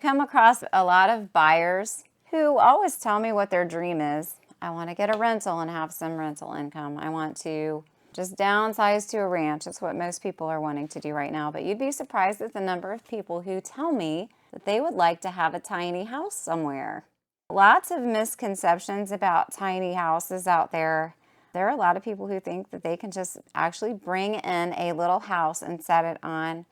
come across a lot of buyers who always tell me what their dream is. I want to get a rental and have some rental income. I want to just downsize to a ranch. That's what most people are wanting to do right now. But you'd be surprised at the number of people who tell me that they would like to have a tiny house somewhere. Lots of misconceptions about tiny houses out there. There are a lot of people who think that they can just actually bring in a little house and set it on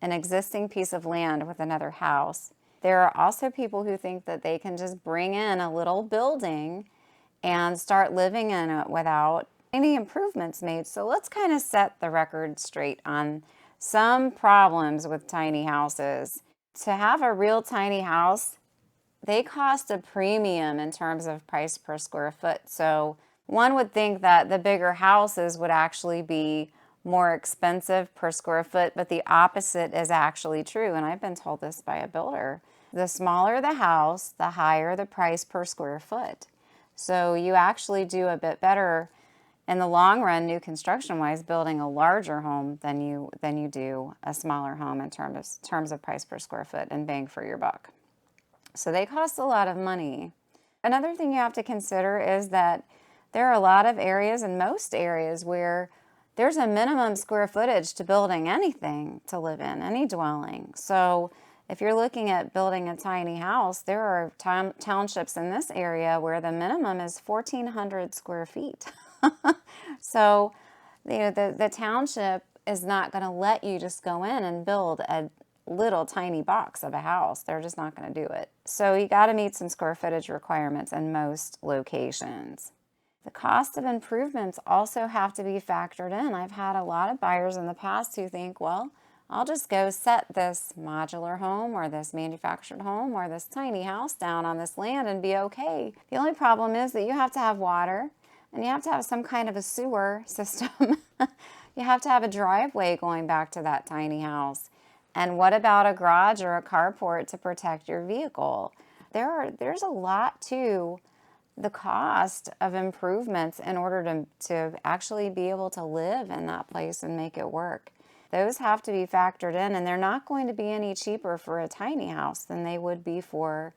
an existing piece of land with another house. There are also people who think that they can just bring in a little building and start living in it without any improvements made. So let's kind of set the record straight on some problems with tiny houses. To have a real tiny house, they cost a premium in terms of price per square foot. So one would think that the bigger houses would actually be more expensive per square foot, but the opposite is actually true. And I've been told this by a builder. The smaller the house, the higher the price per square foot. So you actually do a bit better in the long run, new construction wise, building a larger home than you do a smaller home in terms of price per square foot and bang for your buck. So they cost a lot of money. Another thing you have to consider is that there are a lot of areas, in most areas, where there's a minimum square footage to building anything to live in, any dwelling. So if you're looking at building a tiny house, there are townships in this area where the minimum is 1,400 square feet. So the township is not going to let you just go in and build a little tiny box of a house. They're just not going to do it. So you got to meet some square footage requirements in most locations. The cost of improvements also have to be factored in. I've had a lot of buyers in the past who think, well, I'll just go set this modular home or this manufactured home or this tiny house down on this land and be okay. The only problem is that you have to have water and you have to have some kind of a sewer system. You have to have a driveway going back to that tiny house. And what about a garage or a carport to protect your vehicle? There's a lot to the cost of improvements in order to actually be able to live in that place and make it work. Those have to be factored in, and they're not going to be any cheaper for a tiny house than they would be for,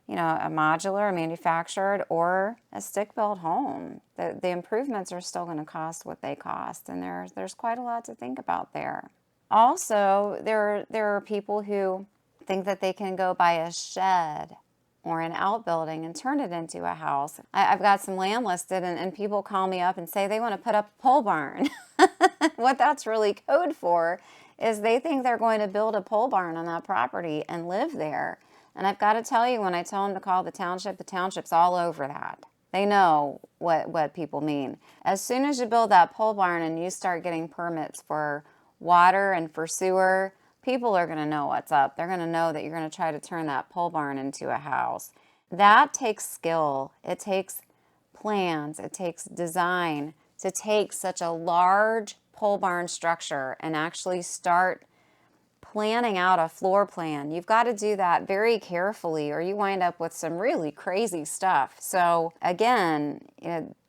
a modular, a manufactured, or a stick-built home. The improvements are still going to cost what they cost, and there's quite a lot to think about there. Also, there are people who think that they can go buy a shed or an outbuilding and turn it into a house. I've got some land listed, and people call me up and say they want to put up a pole barn. What that's really code for is they think they're going to build a pole barn on that property and live there. And I've got to tell you, when I tell them to call the township's all over that. They know what people mean. As soon as you build that pole barn and you start getting permits for water and for sewer, people are going to know what's up. They're going to know that you're going to try to turn that pole barn into a house. That takes skill. It takes plans. It takes design to take such a large pole barn structure and actually start planning out a floor plan. You've got to do that very carefully or you wind up with some really crazy stuff. So again,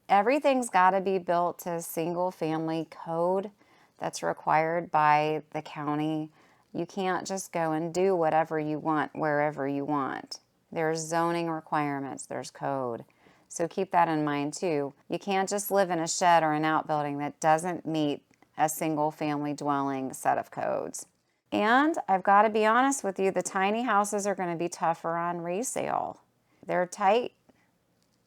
everything's got to be built to single family code that's required by the county. You can't just go and do whatever you want wherever you want. There's zoning requirements, there's code. So keep that in mind too. You can't just live in a shed or an outbuilding that doesn't meet a single family dwelling set of codes. And I've got to be honest with you, the tiny houses are going to be tougher on resale. They're tight.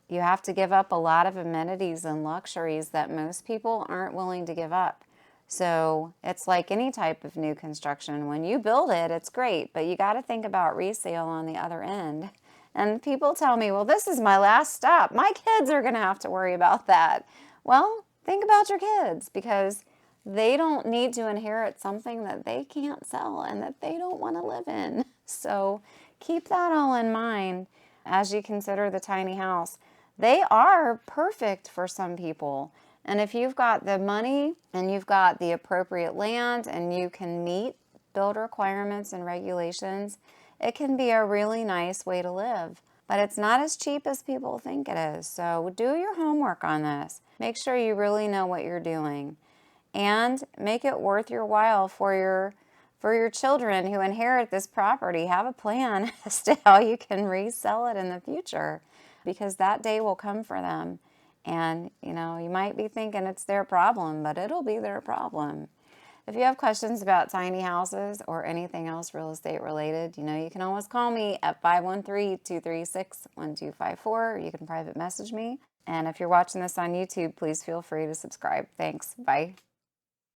You have to give up a lot of amenities and luxuries that most people aren't willing to give up. So it's like any type of new construction. When you build it, it's great, but you got to think about resale on the other end. And people tell me, well, this is my last stop. My kids are going to have to worry about that. Well, think about your kids, because they don't need to inherit something that they can't sell and that they don't want to live in. So keep that all in mind as you consider the tiny house. They are perfect for some people. And if you've got the money and you've got the appropriate land and you can meet build requirements and regulations, it can be a really nice way to live. But it's not as cheap as people think it is. So do your homework on this. Make sure you really know what you're doing. And make it worth your while for your For your children who inherit this property, have a plan as to how you can resell it in the future, because that day will come for them. And, you know, you might be thinking it's their problem, but it'll be their problem. If you have questions about tiny houses or anything else real estate related, you know, you can always call me at 513-236-1254. You can private message me. And if you're watching this on YouTube, please feel free to subscribe. Thanks. Bye.